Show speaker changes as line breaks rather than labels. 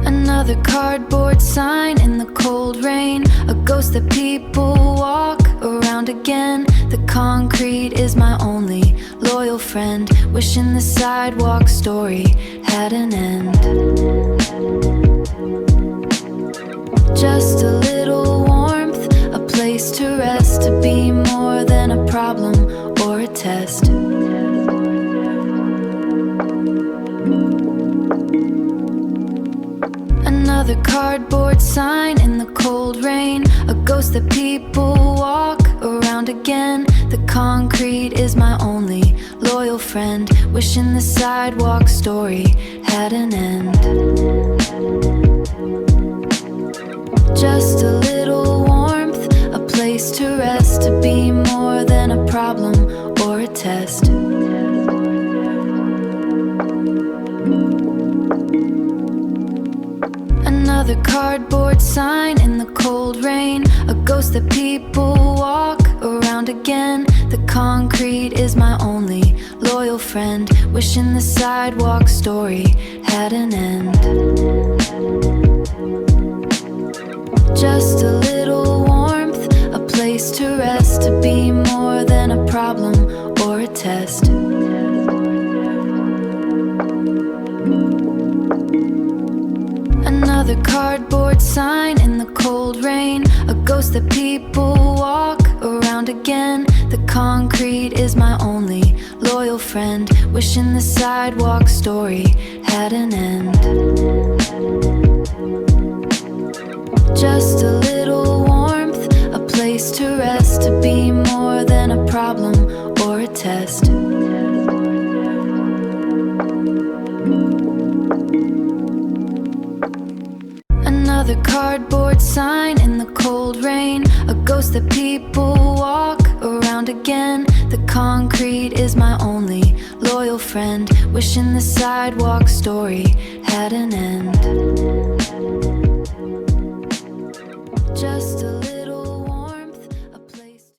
Another cardboard sign in the cold rain, a ghost that people walk around again. The concrete is my only loyal friend, wishing the sidewalk story had an end. Just a little warmth, a place to rest, to be more than a problem or a test. Another cardboard sign in the cold rain, a ghost that people walk around again. The concrete is my only loyal friend, wishing the sidewalk story had an end. Just a little warmth, a place to rest, to be more than a problem or a test. Another cardboard sign in the cold rain, a ghost that people walk around again. The concrete is my only loyal friend, wishing the sidewalk story had an end. Just a little warmth, a place to rest, to be more than a problem or a test. Another cardboard sign in the cold rain, a ghost that people walk around again. The concrete is my only loyal friend, wishing the sidewalk story had an end. Just a little warmth, a place to rest, to be more than a problem or a test. Another cardboard sign in the cold rain, a ghost that people walk around again. The concrete is my only loyal friend, wishing the sidewalk story had an end.